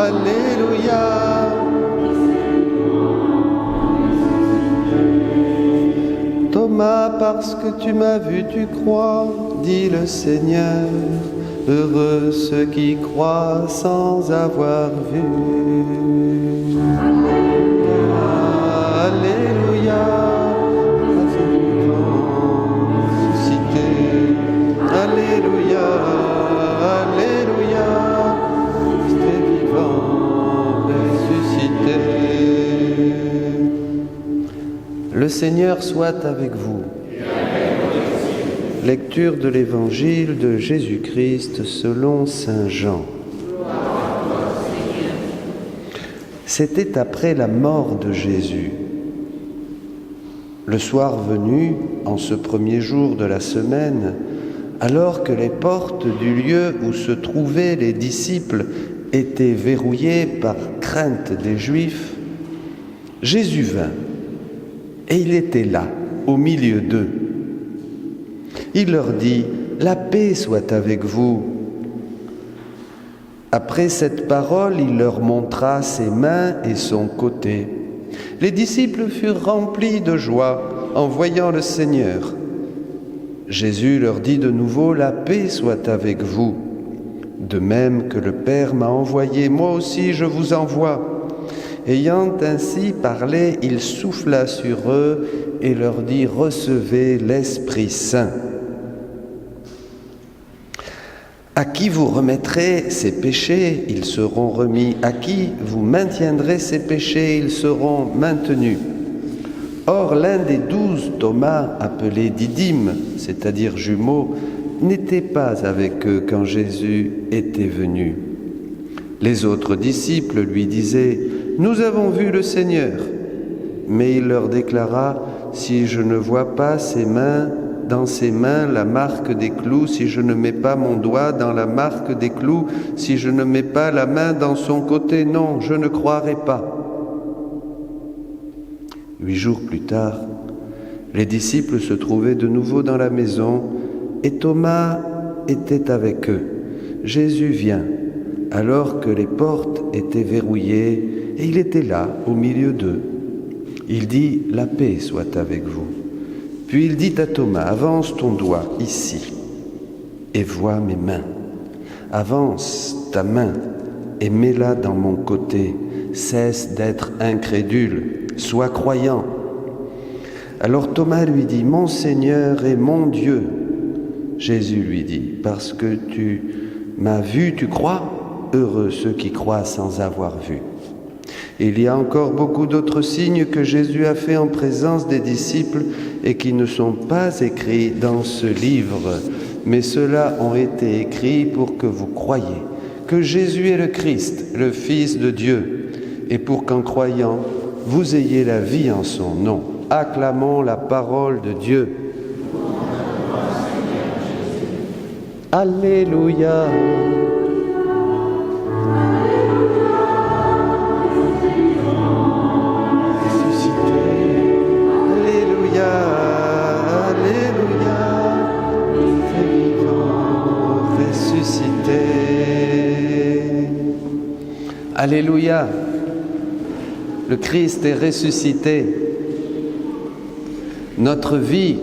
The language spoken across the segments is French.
Alléluia. Thomas, parce que tu m'as vu, tu crois, dit le Seigneur. Heureux ceux qui croient sans avoir vu. Alléluia. Ressuscité. Alléluia. Alléluia. Christ est vivant, ressuscité. Le Seigneur soit avec vous. Lecture de l'Évangile de Jésus-Christ selon saint Jean. C'était après la mort de Jésus. Le soir venu, en ce premier jour de la semaine, alors que les portes du lieu où se trouvaient les disciples étaient verrouillées par crainte des Juifs, Jésus vint, et il était là, au milieu d'eux. Il leur dit « La paix soit avec vous ». Après cette parole, il leur montra ses mains et son côté. Les disciples furent remplis de joie en voyant le Seigneur. Jésus leur dit de nouveau « La paix soit avec vous ». De même que le Père m'a envoyé, moi aussi je vous envoie. Ayant ainsi parlé, il souffla sur eux et leur dit « Recevez l'Esprit Saint ». À qui vous remettrez ces péchés, ils seront remis. À qui vous maintiendrez ces péchés, ils seront maintenus. Or, l'un des 12, Thomas, appelé Didyme, c'est-à-dire jumeau, n'était pas avec eux quand Jésus était venu. Les autres disciples lui disaient « Nous avons vu le Seigneur ». Mais il leur déclara « Si je ne vois pas dans ses mains la marque des clous, si je ne mets pas mon doigt dans la marque des clous, si je ne mets pas la main dans son côté, non, je ne croirai pas. » 8 jours plus tard, les disciples se trouvaient de nouveau dans la maison et Thomas était avec eux. Jésus vient, alors que les portes étaient verrouillées, et il était là, au milieu d'eux. Il dit « La paix soit avec vous ». Puis il dit à Thomas, avance ton doigt ici et vois mes mains. Avance ta main et mets-la dans mon côté. Cesse d'être incrédule, sois croyant. Alors Thomas lui dit, mon Seigneur et mon Dieu. Jésus lui dit, parce que tu m'as vu, tu crois? Heureux ceux qui croient sans avoir vu. Il y a encore beaucoup d'autres signes que Jésus a fait en présence des disciples et qui ne sont pas écrits dans ce livre, mais ceux-là ont été écrits pour que vous croyiez que Jésus est le Christ, le Fils de Dieu, et pour qu'en croyant, vous ayez la vie en son nom. Acclamons la parole de Dieu. Alléluia. Alléluia, le Christ est ressuscité. Notre vie,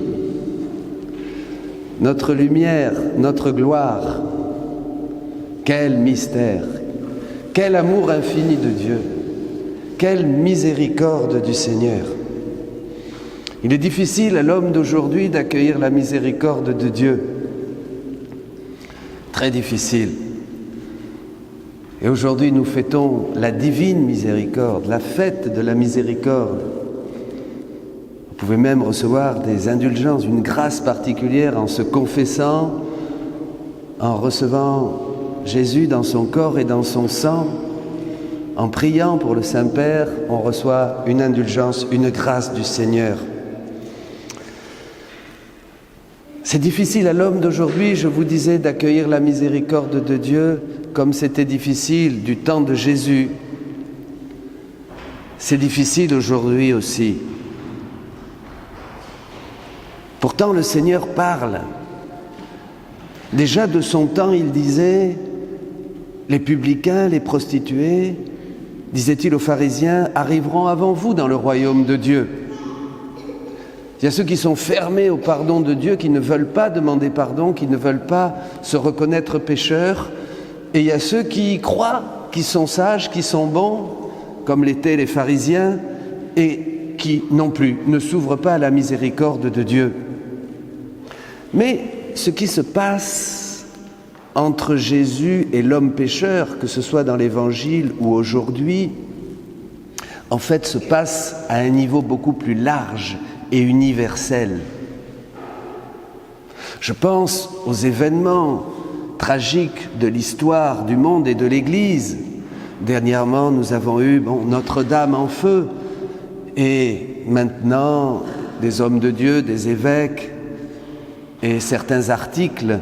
notre lumière, notre gloire. Quel mystère, quel amour infini de Dieu, quelle miséricorde du Seigneur. Il est difficile à l'homme d'aujourd'hui d'accueillir la miséricorde de Dieu. Très difficile. Et aujourd'hui, nous fêtons la divine miséricorde, la fête de la miséricorde. Vous pouvez même recevoir des indulgences, une grâce particulière en se confessant, en recevant Jésus dans son corps et dans son sang. En priant pour le Saint-Père, on reçoit une indulgence, une grâce du Seigneur. C'est difficile à l'homme d'aujourd'hui, je vous disais, d'accueillir la miséricorde de Dieu comme c'était difficile du temps de Jésus. C'est difficile aujourd'hui aussi. Pourtant, le Seigneur parle. Déjà de son temps, il disait Les publicains, les prostituées, disait-il aux pharisiens, arriveront avant vous dans le royaume de Dieu. Il y a ceux qui sont fermés au pardon de Dieu, qui ne veulent pas demander pardon, qui ne veulent pas se reconnaître pécheurs. Et il y a ceux qui croient, qui sont sages, qui sont bons, comme l'étaient les pharisiens, et qui non plus ne s'ouvrent pas à la miséricorde de Dieu. Mais ce qui se passe entre Jésus et l'homme pécheur, que ce soit dans l'Évangile ou aujourd'hui, en fait se passe à un niveau beaucoup plus large et universel. Je pense aux événements tragiques de l'histoire du monde et de l'Église. Dernièrement, nous avons eu Notre-Dame en feu, et maintenant, des hommes de Dieu, des évêques, et certains articles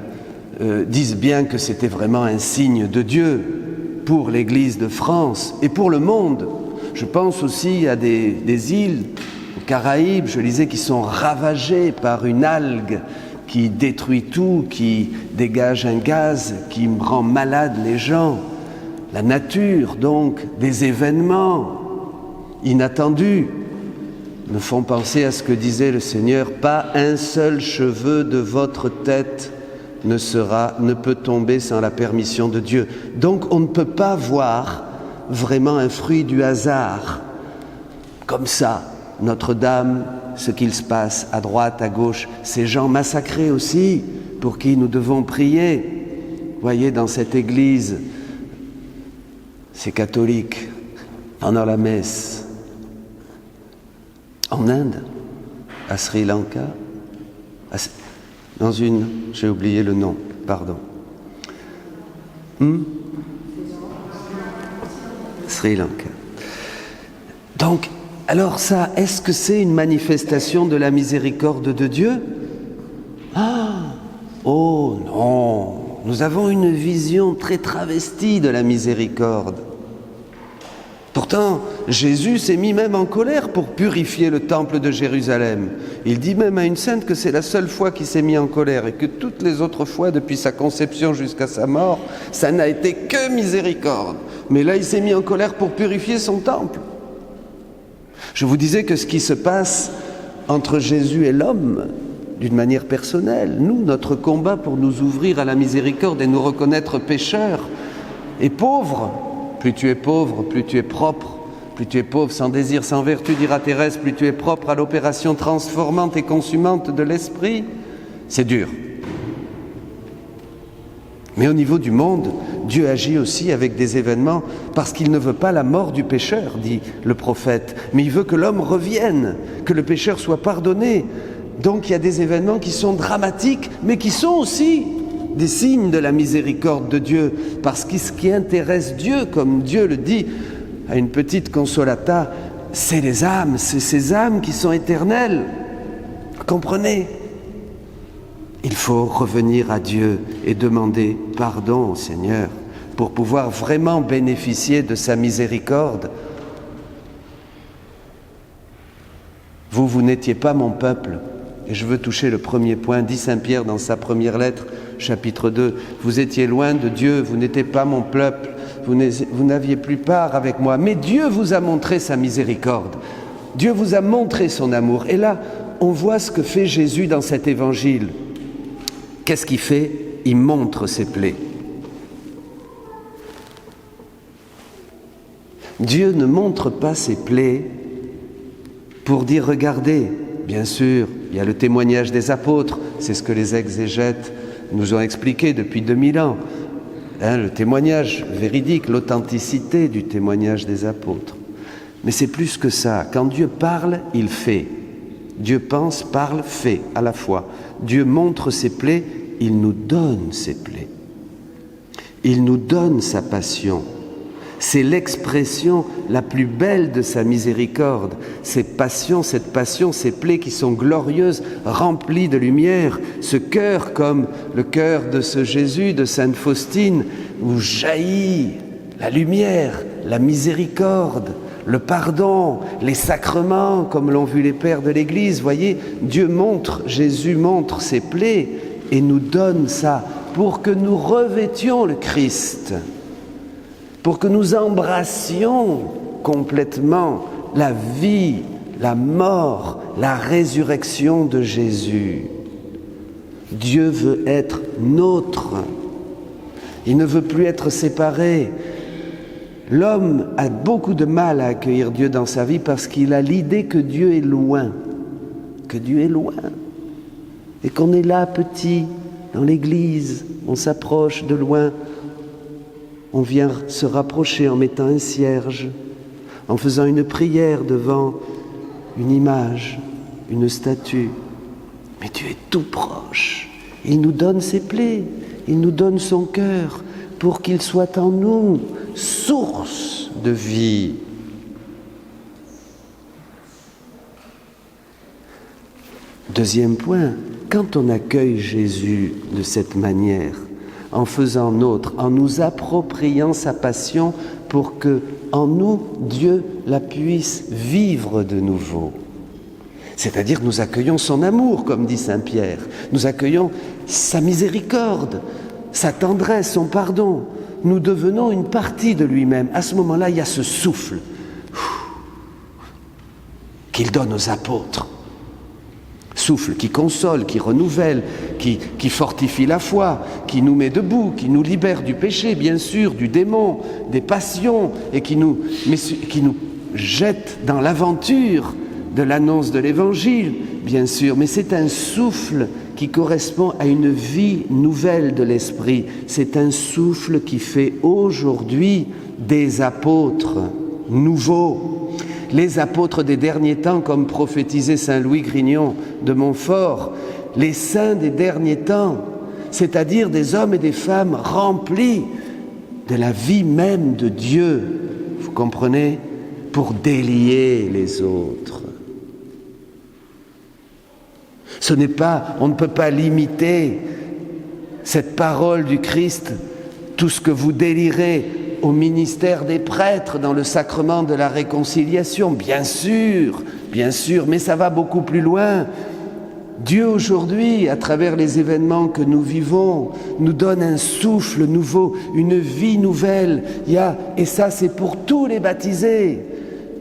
disent bien que c'était vraiment un signe de Dieu pour l'Église de France et pour le monde. Je pense aussi à des îles, aux Caraïbes, je lisais, qui sont ravagées par une algue qui détruit tout, qui dégage un gaz, qui rend malade les gens. La nature, donc, des événements inattendus nous font penser à ce que disait le Seigneur, « Pas un seul cheveu de votre tête ne peut tomber sans la permission de Dieu. » Donc on ne peut pas voir vraiment un fruit du hasard. Comme ça, Notre-Dame, ce qu'il se passe à droite, à gauche, ces gens massacrés aussi, pour qui nous devons prier. Voyez, dans cette église, ces catholiques, pendant la messe, en Inde, à Sri Lanka, j'ai oublié le nom, pardon. Sri Lanka. Donc, alors ça, est-ce que c'est une manifestation de la miséricorde de Dieu ? Oh non, nous avons une vision très travestie de la miséricorde. Pourtant, Jésus s'est mis même en colère pour purifier le temple de Jérusalem. Il dit même à une sainte que c'est la seule fois qu'il s'est mis en colère et que toutes les autres fois, depuis sa conception jusqu'à sa mort, ça n'a été que miséricorde. Mais là, il s'est mis en colère pour purifier son temple. Je vous disais que ce qui se passe entre Jésus et l'homme, d'une manière personnelle, nous, notre combat pour nous ouvrir à la miséricorde et nous reconnaître pécheurs et pauvres, plus tu es pauvre, plus tu es propre, plus tu es pauvre sans désir, sans vertu, dira Thérèse, plus tu es propre à l'opération transformante et consumante de l'esprit, c'est dur. Mais au niveau du monde, Dieu agit aussi avec des événements parce qu'il ne veut pas la mort du pécheur, dit le prophète, mais il veut que l'homme revienne, que le pécheur soit pardonné. Donc il y a des événements qui sont dramatiques, mais qui sont aussi des signes de la miséricorde de Dieu, parce que ce qui intéresse Dieu, comme Dieu le dit à une petite consolata, c'est les âmes, c'est ces âmes qui sont éternelles. Comprenez ? Il faut revenir à Dieu et demander pardon au Seigneur pour pouvoir vraiment bénéficier de sa miséricorde. Vous n'étiez pas mon peuple. Et je veux toucher le premier point, dit saint Pierre dans sa première lettre, chapitre 2. Vous étiez loin de Dieu, vous n'étiez pas mon peuple, vous n'aviez plus part avec moi. Mais Dieu vous a montré sa miséricorde. Dieu vous a montré son amour. Et là, on voit ce que fait Jésus dans cet évangile. Qu'est-ce qu'il fait ? Il montre ses plaies. Dieu ne montre pas ses plaies pour dire « Regardez ». Bien sûr, il y a le témoignage des apôtres, c'est ce que les exégètes nous ont expliqué depuis 2000 ans. Le témoignage véridique, l'authenticité du témoignage des apôtres. Mais c'est plus que ça. Quand Dieu parle, il fait. Dieu pense, parle, fait à la fois. Dieu montre ses plaies, il nous donne ses plaies. Il nous donne sa passion. C'est l'expression la plus belle de sa miséricorde. Cette passion, ces plaies qui sont glorieuses, remplies de lumière. Ce cœur comme le cœur de ce Jésus, de Sainte Faustine, où jaillit la lumière, la miséricorde, le pardon, les sacrements, comme l'ont vu les pères de l'Église. Voyez, Jésus montre ses plaies et nous donne ça pour que nous revêtions le Christ. pour que nous embrassions complètement la vie, la mort, la résurrection de Jésus. Dieu veut être nôtre. Il ne veut plus être séparé. L'homme a beaucoup de mal à accueillir Dieu dans sa vie parce qu'il a l'idée que Dieu est loin, et qu'on est là petit, dans l'église, on s'approche de loin, on vient se rapprocher en mettant un cierge, en faisant une prière devant une image, une statue. Mais Dieu est tout proche, il nous donne ses plaies, il nous donne son cœur pour qu'il soit en nous source de vie. Deuxième point, quand on accueille Jésus de cette manière, en faisant nôtre, en nous appropriant sa passion pour que, en nous, Dieu la puisse vivre de nouveau. C'est-à-dire nous accueillons son amour, comme dit saint Pierre, nous accueillons sa miséricorde, sa tendresse, son pardon. Nous devenons une partie de lui-même. À ce moment-là, il y a ce souffle qu'il donne aux apôtres. Souffle qui console, qui renouvelle, qui fortifie la foi, qui nous met debout, qui nous libère du péché, bien sûr, du démon, des passions, et qui nous jette dans l'aventure de l'annonce de l'Évangile, bien sûr. Mais c'est un souffle qui correspond à une vie nouvelle de l'Esprit. C'est un souffle qui fait aujourd'hui des apôtres nouveaux. Les apôtres des derniers temps, comme prophétisait saint Louis Grignon de Montfort, les saints des derniers temps, c'est-à-dire des hommes et des femmes remplis de la vie même de Dieu, vous comprenez, pour délier les autres. On ne peut pas limiter cette parole du Christ, tout ce que vous délirez, au ministère des prêtres dans le sacrement de la réconciliation, bien sûr, mais ça va beaucoup plus loin. Dieu aujourd'hui, à travers les événements que nous vivons, nous donne un souffle nouveau, une vie nouvelle. Et ça, c'est pour tous les baptisés,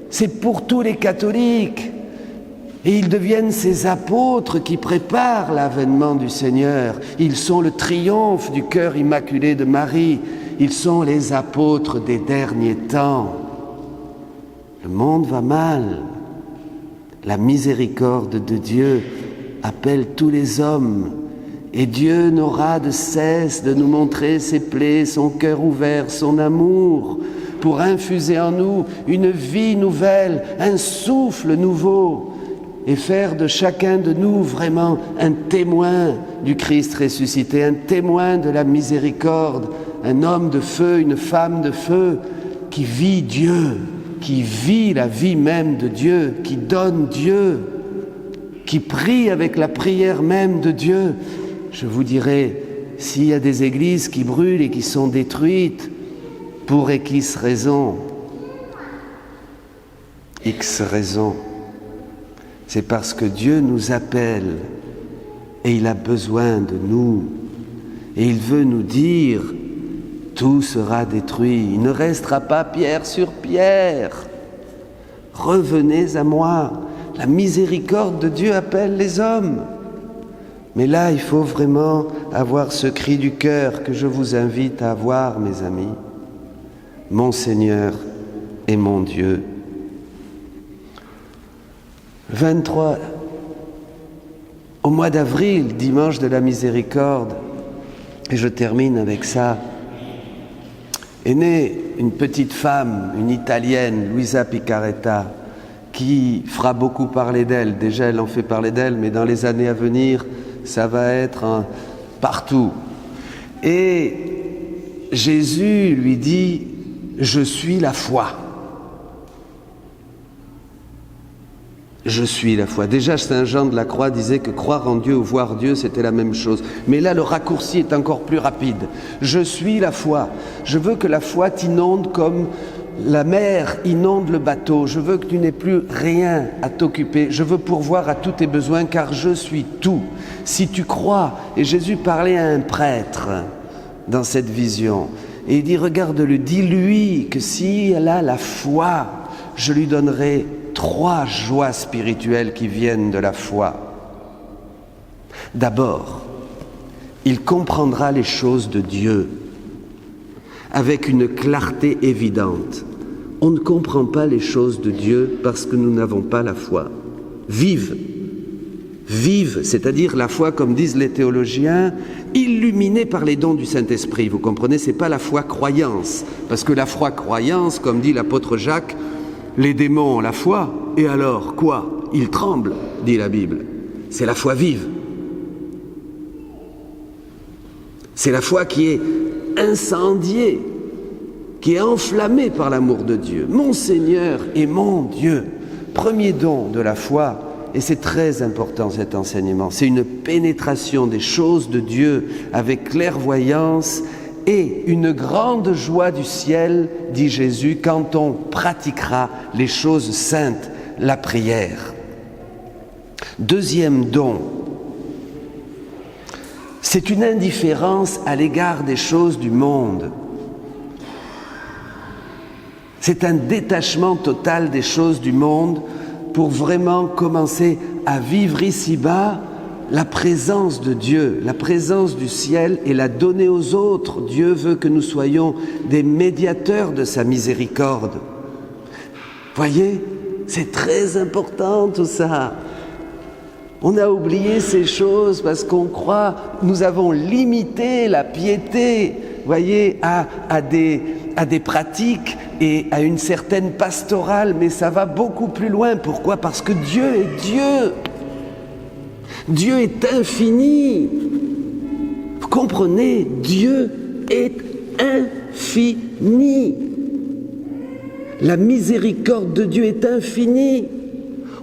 c'est pour tous les catholiques. Et ils deviennent ces apôtres qui préparent l'avènement du Seigneur. Ils sont le triomphe du cœur immaculé de Marie. Ils sont les apôtres des derniers temps. Le monde va mal. La miséricorde de Dieu appelle tous les hommes. Et Dieu n'aura de cesse de nous montrer ses plaies, son cœur ouvert, son amour, pour infuser en nous une vie nouvelle, un souffle nouveau, et faire de chacun de nous vraiment un témoin du Christ ressuscité, un témoin de la miséricorde, un homme de feu, une femme de feu, qui vit Dieu, qui vit la vie même de Dieu, qui donne Dieu, qui prie avec la prière même de Dieu. Je vous dirais, s'il y a des églises qui brûlent et qui sont détruites, pour X raisons, c'est parce que Dieu nous appelle et il a besoin de nous. Et il veut nous dire, tout sera détruit, il ne restera pas pierre sur pierre. Revenez à moi. La miséricorde de Dieu appelle les hommes. Mais là, il faut vraiment avoir ce cri du cœur que je vous invite à avoir, mes amis. Mon Seigneur et mon Dieu. 23, au mois d'avril, dimanche de la miséricorde, et je termine avec ça, est née une petite femme, une Italienne, Luisa Picaretta, qui fera beaucoup parler d'elle. Déjà, elle en fait parler d'elle, mais dans les années à venir, ça va être partout. Et Jésus lui dit, « Je suis la foi ». Je suis la foi. Déjà, saint Jean de la Croix disait que croire en Dieu ou voir Dieu, c'était la même chose. Mais là, le raccourci est encore plus rapide. Je suis la foi. Je veux que la foi t'inonde comme la mer inonde le bateau. Je veux que tu n'aies plus rien à t'occuper. Je veux pourvoir à tous tes besoins, car je suis tout. Si tu crois, et Jésus parlait à un prêtre dans cette vision, Et il dit, regarde-le, dis-lui que si elle a la foi, je lui donnerai 3 joies spirituelles qui viennent de la foi. D'abord, il comprendra les choses de Dieu avec une clarté évidente. On ne comprend pas les choses de Dieu parce que nous n'avons pas la foi. Vive, c'est-à-dire la foi, comme disent les théologiens, illuminée par les dons du Saint-Esprit. Vous comprenez, c'est pas la foi croyance, parce que la foi croyance, comme dit l'apôtre Jacques, les démons ont la foi, et alors quoi? Ils tremblent, dit la Bible. C'est la foi vive. C'est la foi qui est incendiée, qui est enflammée par l'amour de Dieu. Mon Seigneur est mon Dieu. Premier don de la foi, et c'est très important cet enseignement, c'est une pénétration des choses de Dieu avec clairvoyance et une grande joie du ciel, dit Jésus, quand on pratiquera les choses saintes, la prière. Deuxième don, c'est une indifférence à l'égard des choses du monde. C'est un détachement total des choses du monde pour vraiment commencer à vivre ici-bas la présence de Dieu, la présence du ciel et la donner aux autres. Dieu veut que nous soyons des médiateurs de sa miséricorde. Voyez, c'est très important tout ça. On a oublié ces choses parce qu'on croit, nous avons limité la piété, voyez, à des pratiques et à une certaine pastorale, mais ça va beaucoup plus loin. Pourquoi? Parce que Dieu est Dieu. Dieu est infini. Vous comprenez? Dieu est infini. La miséricorde de Dieu est infinie.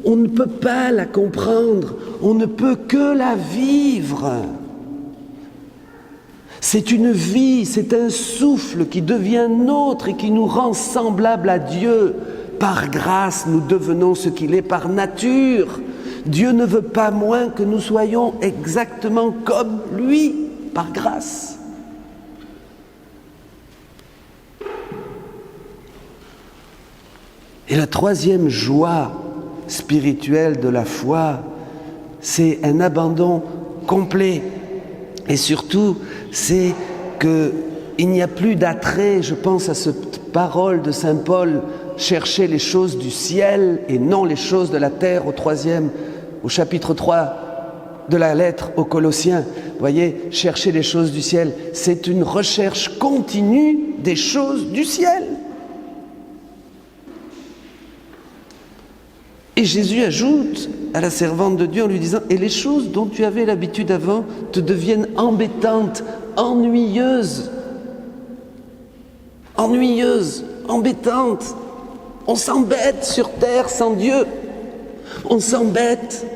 On ne peut pas la comprendre, on ne peut que la vivre. C'est une vie, c'est un souffle qui devient nôtre et qui nous rend semblables à Dieu. Par grâce, nous devenons ce qu'il est par nature. Dieu ne veut pas moins que nous soyons exactement comme lui, par grâce. Et la troisième joie spirituelle de la foi, c'est un abandon complet. Et surtout, c'est qu'il n'y a plus d'attrait, je pense à cette parole de saint Paul, chercher les choses du ciel et non les choses de la terre, au chapitre 3 de la lettre aux Colossiens. Vous voyez, chercher les choses du ciel, c'est une recherche continue des choses du ciel. Et Jésus ajoute à la servante de Dieu en lui disant « Et les choses dont tu avais l'habitude avant te deviennent embêtantes, ennuyeuses. Ennuyeuses, embêtantes. On s'embête sur terre sans Dieu. On s'embête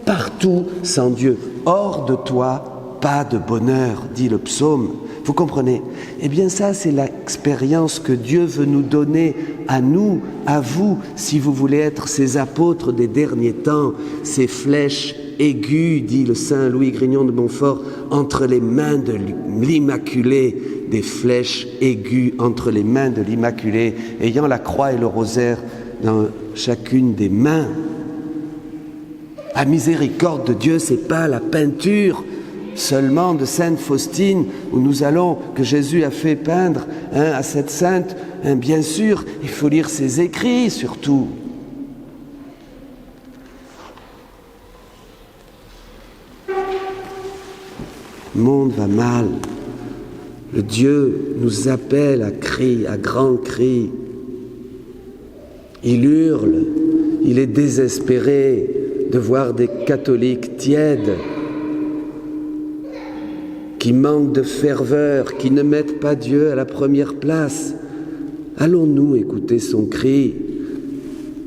partout sans Dieu. Hors de toi, pas de bonheur, dit le psaume. Vous comprenez? Eh bien ça, c'est l'expérience que Dieu veut nous donner à nous, à vous, si vous voulez être ces apôtres des derniers temps, ces flèches aiguës, dit le saint Louis Grignon de Montfort, entre les mains de l'Immaculée, des flèches aiguës entre les mains de l'Immaculée, ayant la croix et le rosaire dans chacune des mains. La miséricorde de Dieu, c'est pas la peinture seulement de Sainte Faustine, où nous allons, que Jésus a fait peindre à cette sainte. Bien sûr, il faut lire ses écrits surtout. Le monde va mal. Le Dieu nous appelle à cris, à grands cris. Il hurle, il est désespéré de voir des catholiques tièdes, qui manquent de ferveur, qui ne mettent pas Dieu à la première place. Allons-nous écouter son cri?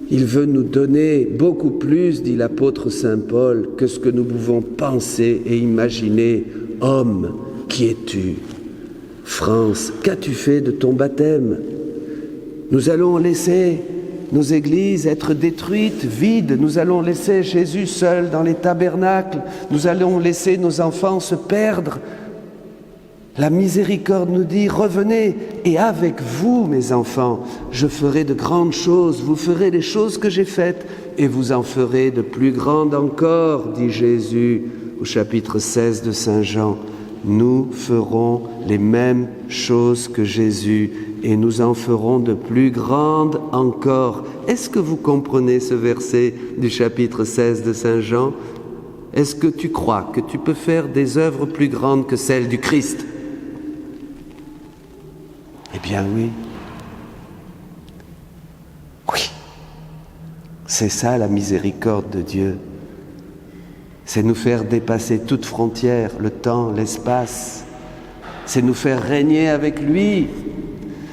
Il veut nous donner beaucoup plus, dit l'apôtre saint Paul, que ce que nous pouvons penser et imaginer. Homme, qui es-tu? France, qu'as-tu fait de ton baptême? Nous allons laisser nos églises être détruites, vides. Nous allons laisser Jésus seul dans les tabernacles. Nous allons laisser nos enfants se perdre. La miséricorde nous dit, revenez, et avec vous, mes enfants, je ferai de grandes choses, vous ferez les choses que j'ai faites, et vous en ferez de plus grandes encore, dit Jésus au chapitre 16 de Saint Jean. Nous ferons les mêmes choses que Jésus, et nous en ferons de plus grandes encore. Est-ce que vous comprenez ce verset du chapitre 16 de Saint Jean ? Est-ce que tu crois que tu peux faire des œuvres plus grandes que celles du Christ ? Eh bien oui. Oui. C'est ça la miséricorde de Dieu. C'est nous faire dépasser toute frontière, le temps, l'espace. C'est nous faire régner avec lui.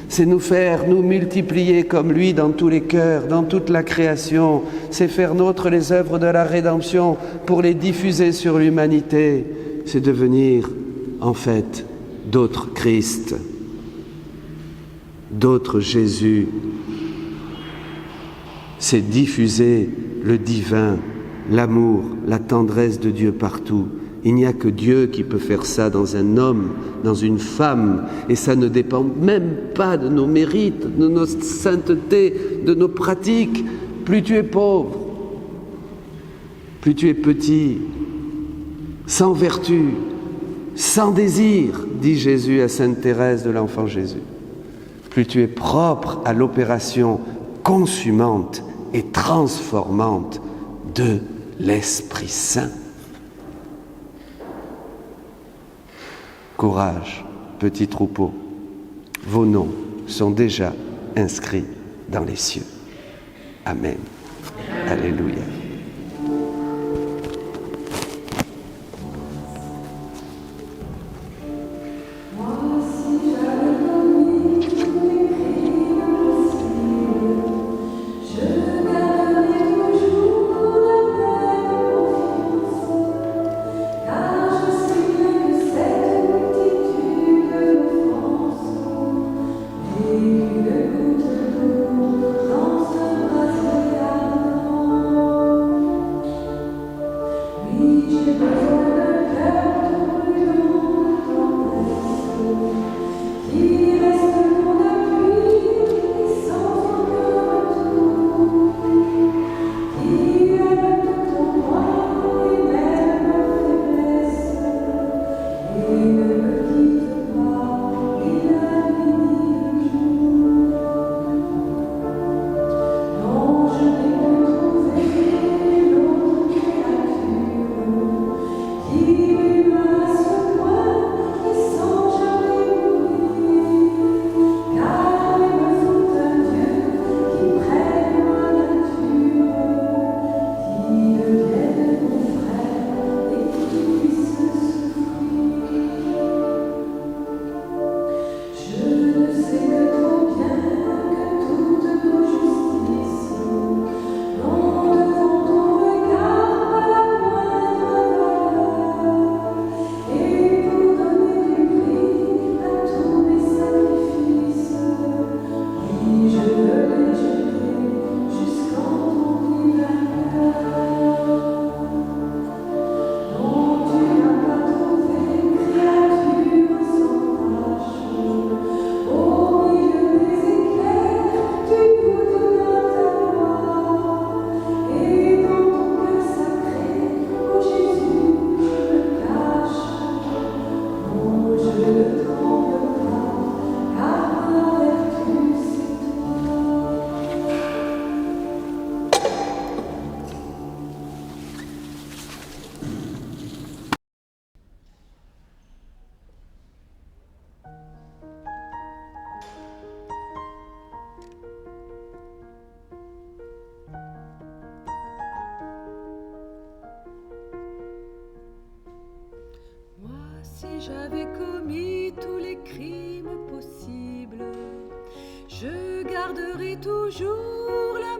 C'est nous faire nous multiplier comme lui dans tous les cœurs, dans toute la création. C'est faire nôtres les œuvres de la rédemption pour les diffuser sur l'humanité. C'est devenir, en fait, d'autres Christ, d'autres Jésus. C'est diffuser le divin, l'amour, la tendresse de Dieu partout. Il n'y a que Dieu qui peut faire ça dans un homme, dans une femme, et ça ne dépend même pas de nos mérites, de nos saintetés, de nos pratiques. Plus tu es pauvre, plus tu es petit, sans vertu, sans désir, dit Jésus à Sainte Thérèse de l'Enfant Jésus. Plus tu es propre à l'opération consumante et transformante de l'Esprit Saint. Courage, petit troupeau, vos noms sont déjà inscrits dans les cieux. Amen. Alléluia. J'avais commis tous les crimes possibles, je garderai toujours la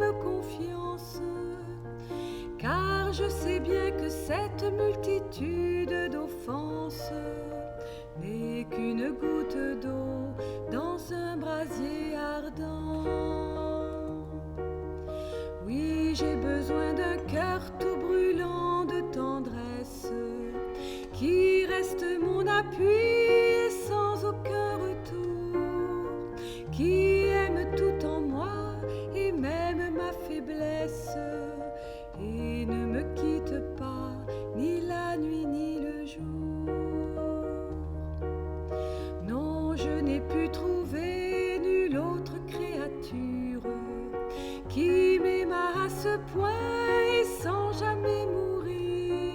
même confiance, car je sais bien que cette multitude d'offenses n'est qu'une goutte d'eau dans un brasier ardent. Oui, j'ai besoin d'un cœur tout brûlant de tendresse, qui reste mon appui point et sans jamais mourir,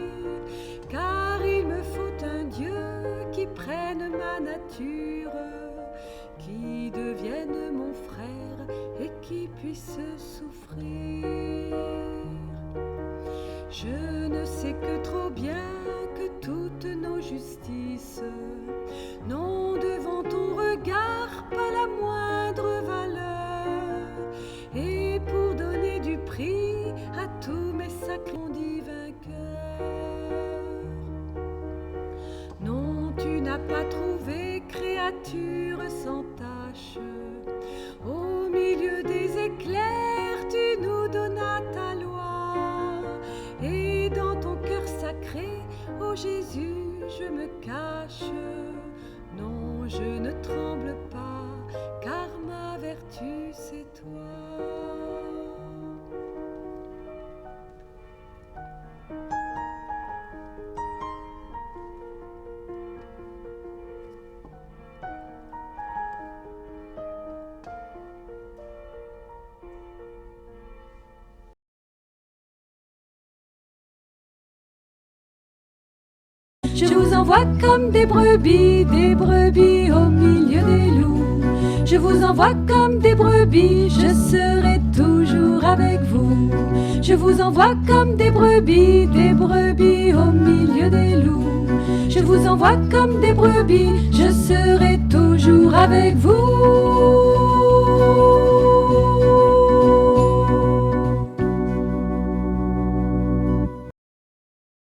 car il me faut un Dieu qui prenne ma nature, qui devienne mon frère et qui puisse souffrir. Je ne sais que trop bien que toutes nos justices n'ont devant ton regard pas la moindre valeur, et pour donner du prix à tous mes sacrés divins cœurs. Non, tu n'as pas trouvé créature sans tache, au milieu des éclairs tu nous donnas ta loi, et dans ton cœur sacré, ô Jésus, je me cache. Non, je ne tremble pas, car ma vertu c'est toi. Je vous envoie comme des brebis au milieu des loups. Je vous envoie comme des brebis, je serai toujours avec vous. Je vous envoie comme des brebis au milieu des loups. Je vous envoie comme des brebis, je serai toujours avec vous.